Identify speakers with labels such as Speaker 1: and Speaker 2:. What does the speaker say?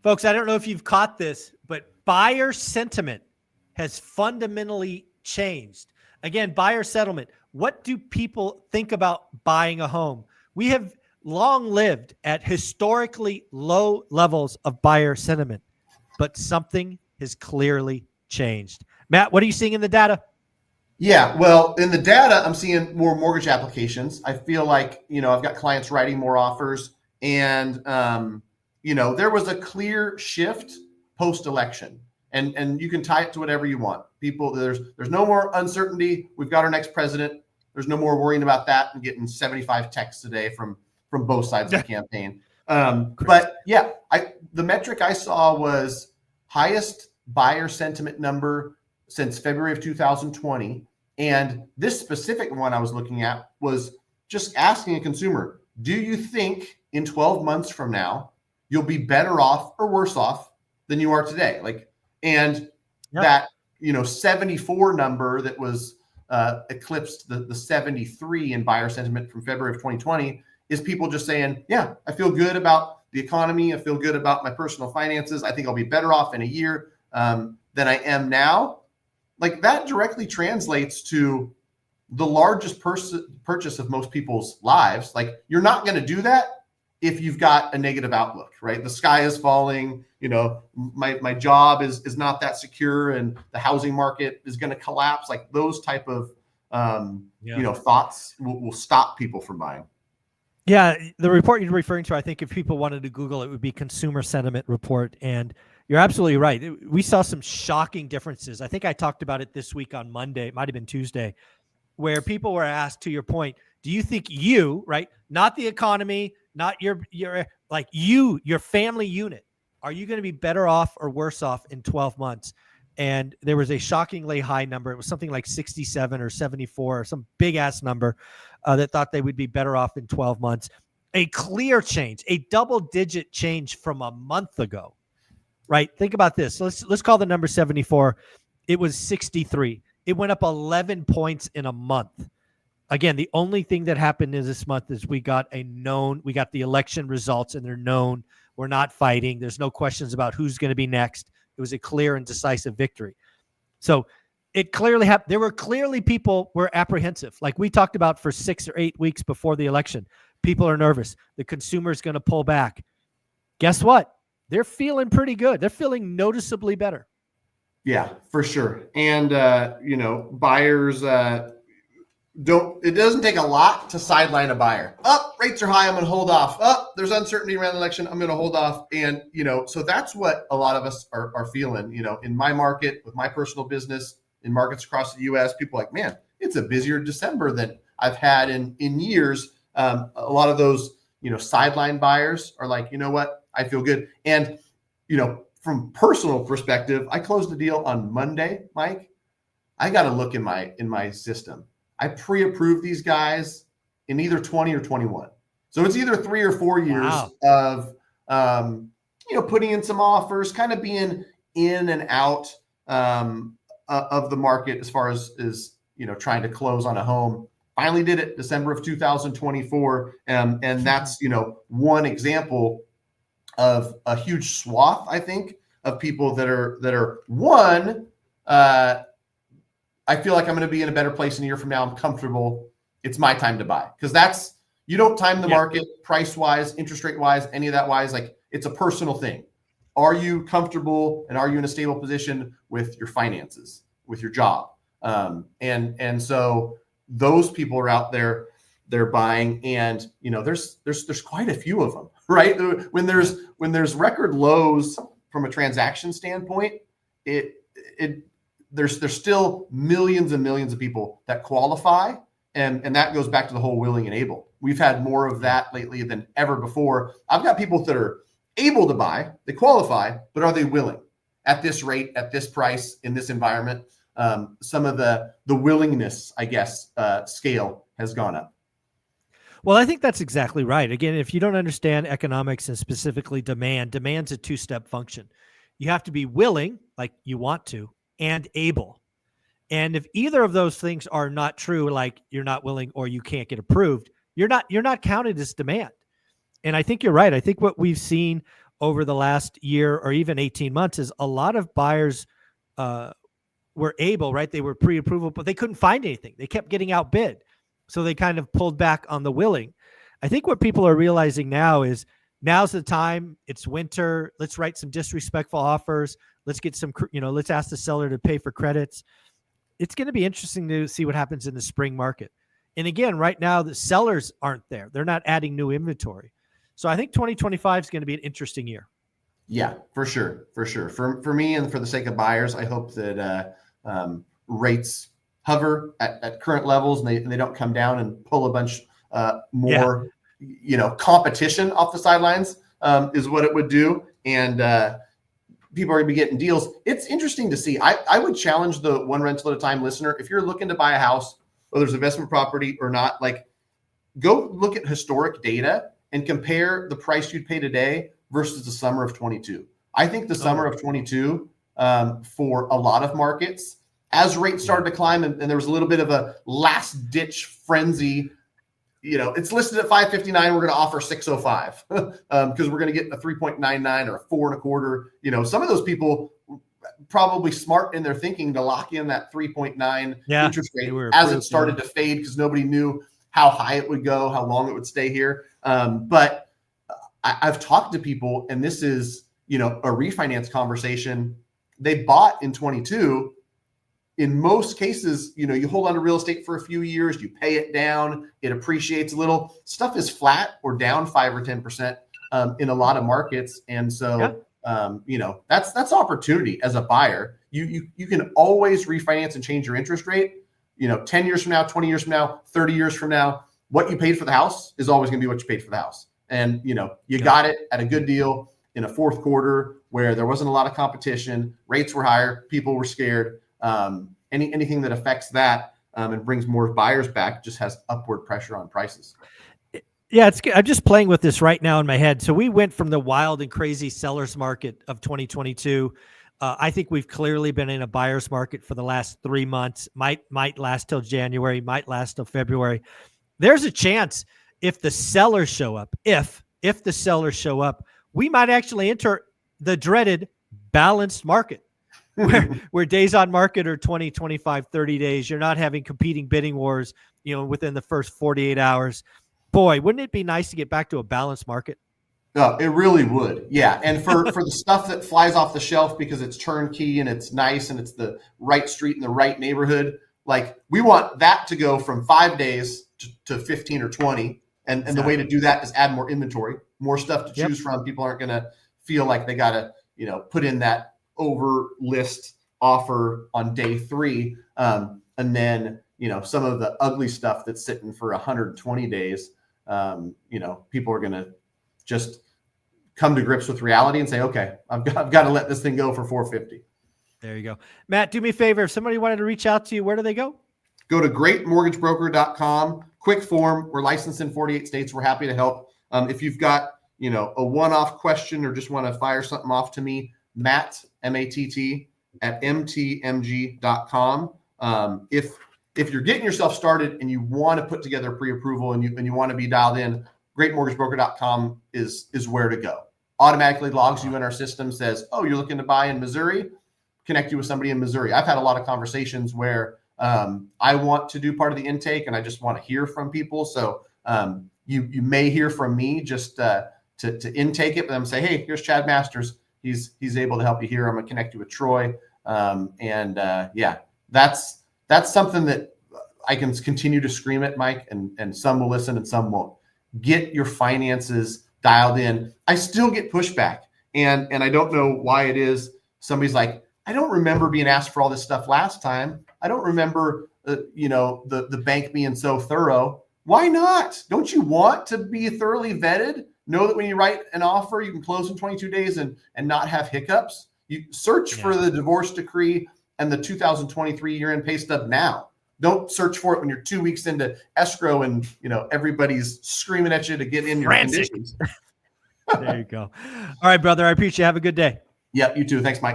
Speaker 1: Folks, I don't know if you've caught this, but buyer sentiment has fundamentally changed. Again, buyer settlement. What do people think about buying a home? We have long lived at historically low levels of buyer sentiment, but something has clearly changed. Matt, what are you seeing in the data?
Speaker 2: Yeah, well, in the data, I'm seeing more mortgage applications. I feel like, I've got clients writing more offers, and, there was a clear shift post-election, and you can tie it to whatever you want. People, there's no more uncertainty. We've got our next president. There's no more worrying about that and getting 75 texts a day from both sides of the campaign. But yeah, the metric I saw was highest buyer sentiment number since February of 2020. And this specific one I was looking at was just asking a consumer, do you think in 12 months from now, you'll be better off or worse off than you are today? That, 74 number that was eclipsed the 73 in buyer sentiment from February of 2020 is people just saying, yeah, I feel good about the economy. I feel good about my personal finances. I think I'll be better off in a year than I am now. Like, that directly translates to the largest purchase of most people's lives. Like, you're not going to do that if you've got a negative outlook, right? The sky is falling, my job is not that secure, and the housing market is going to collapse. Like, those type of, thoughts will stop people from buying.
Speaker 1: Yeah. The report you're referring to, I think if people wanted to Google it, would be Consumer Sentiment Report. And you're absolutely right. We saw some shocking differences. I think I talked about it this week on Monday. It might've been Tuesday, where people were asked, to your point, do you think you, right? Not the economy, not your family unit. Are you going to be better off or worse off in 12 months? And there was a shockingly high number. It was something like 67 or 74 or some big ass number that thought they would be better off in 12 months. A clear change, a double-digit change from a month ago, right? Think about this. So let's call the number 74. It was 63. It went up 11 points in a month. Again, the only thing that happened in this month is we got the election results, and they're known. We're not fighting. There's no questions about who's going to be next. It was a clear and decisive victory. So it clearly happened. There were clearly people were apprehensive. Like we talked about for 6 or 8 weeks before the election, people are nervous. The consumer is going to pull back. Guess what? They're feeling pretty good. They're feeling noticeably better.
Speaker 2: Yeah, for sure. And, buyers, it doesn't take a lot to sideline a buyer. Rates are high, I'm going to hold off. There's uncertainty around the election, I'm going to hold off. And, so that's what a lot of us are feeling, in my market, with my personal business, in markets across the U.S. People are like, man, it's a busier December than I've had in years. A lot of those, sideline buyers are like, you know what, I feel good. And, from personal perspective, I closed the deal on Monday, Mike. I got to look in my system. I pre-approved these guys in either 20 or 21. So it's either 3 or 4 years of, putting in some offers, kind of being in and out of the market as far as trying to close on a home. Finally did it December of 2024. And that's, one example of a huge swath, I think, of people that are one, I feel like I'm going to be in a better place in a year from now. I'm comfortable. It's my time to buy. Because you don't time the market price-wise, interest rate-wise, any of that wise. Like, it's a personal thing. Are you comfortable and are you in a stable position with your finances, with your job? And so those people are out there, they're buying, and there's quite a few of them, right? When there's record lows from a transaction standpoint, there's still millions and millions of people that qualify. And that goes back to the whole willing and able. We've had more of that lately than ever before. I've got people that are able to buy, they qualify, but are they willing at this rate, at this price, in this environment? Some of the willingness, I guess, scale has gone up.
Speaker 1: Well, I think that's exactly right. Again, if you don't understand economics and specifically demand's a two-step function. You have to be willing, like you want to, and able. And if either of those things are not true, like you're not willing or you can't get approved, you're not counted as demand. And I think you're right. I think what we've seen over the last year or even 18 months is a lot of buyers were able, right? They were pre-approval, but they couldn't find anything. They kept getting outbid. So they kind of pulled back on the willing. I think what people are realizing now is now's the time. It's winter. Let's write some disrespectful offers. Let's get some, let's ask the seller to pay for credits. It's going to be interesting to see what happens in the spring market. And again, right now, the sellers aren't there. They're not adding new inventory. So I think 2025 is going to be an interesting year.
Speaker 2: Yeah, for sure. For me and for the sake of buyers, I hope that rates hover at current levels and they don't come down and pull a bunch more, competition off the sidelines is what it would do. And people are going to be getting deals. It's interesting to see. I would challenge the one rental at a time listener. If you're looking to buy a house, whether it's investment property or not, like go look at historic data and compare the price you'd pay today versus the summer of 22. I think the summer of 22 for a lot of markets, as rates started to climb and there was a little bit of a last ditch frenzy, it's listed at 559. We're going to offer 605 because we're going to get a 3.99 or a 4.25. Some of those people probably smart in their thinking to lock in that 3.9 interest rate as it started to fade because nobody knew how high it would go, how long it would stay here. But I've talked to people, and this is, a refinance conversation. They bought in 22. In most cases, you hold on to real estate for a few years, you pay it down, it appreciates a little. Stuff is flat or down 5 or 10% in a lot of markets. And so, that's opportunity as a buyer. You can always refinance and change your interest rate. 10 years from now, 20 years from now, 30 years from now, what you paid for the house is always going to be what you paid for the house. And, you got it at a good deal in a fourth quarter where there wasn't a lot of competition, rates were higher, people were scared. Anything that affects that and brings more buyers back just has upward pressure on prices.
Speaker 1: Yeah, it's good. I'm just playing with this right now in my head. So we went from the wild and crazy sellers market of 2022. I think we've clearly been in a buyer's market for the last 3 months. Might last till January, might last till February. There's a chance if the sellers show up, if the sellers show up, we might actually enter the dreaded balanced market where days on market are 20, 25, 30 days. You're not having competing bidding wars, within the first 48 hours. Boy, wouldn't it be nice to get back to a balanced market?
Speaker 2: Oh, it really would. Yeah. And for the stuff that flies off the shelf because it's turnkey and it's nice and it's the right street in the right neighborhood, like we want that to go from 5 days to 15 or 20. And the way to do that is add more inventory, more stuff to choose from. People aren't going to feel like they got to, put in that over list offer on day 3. And then, some of the ugly stuff that's sitting for 120 days, people are going to just come to grips with reality and say, okay, I've got to let this thing go for 450.
Speaker 1: There you go. Matt, do me a favor. If somebody wanted to reach out to you, where do they go?
Speaker 2: Go to greatmortgagebroker.com. Quick form. We're licensed in 48 states. We're happy to help. If you've got, a one-off question or just want to fire something off to me, Matt, M-A-T-T, at mtmg.com. If you're getting yourself started and you want to put together pre-approval and you want to be dialed in, greatmortgagebroker.com is where to go. Automatically logs you in our system, says, oh, you're looking to buy in Missouri, connect you with somebody in Missouri. I've had a lot of conversations where I want to do part of the intake and I just want to hear from people. So you may hear from me just to intake it, but I'm say, hey, here's Chad Masters. He's able to help you here. I'm gonna connect you with Troy. That's something that I can continue to scream at, Mike, and some will listen and some won't. Get your finances dialed in. I still get pushback and I don't know why it is. Somebody's like, I don't remember being asked for all this stuff last time. I don't remember, the bank being so thorough. Why not? Don't you want to be thoroughly vetted? Know that when you write an offer, you can close in 22 days and not have hiccups. You search for the divorce decree and the 2023 year-end pay stub now. Don't search for it when you're 2 weeks into escrow and everybody's screaming at you to get in your conditions.
Speaker 1: There you go. All right, brother. I appreciate it. Have a good day.
Speaker 2: Yep, you too. Thanks, Mike.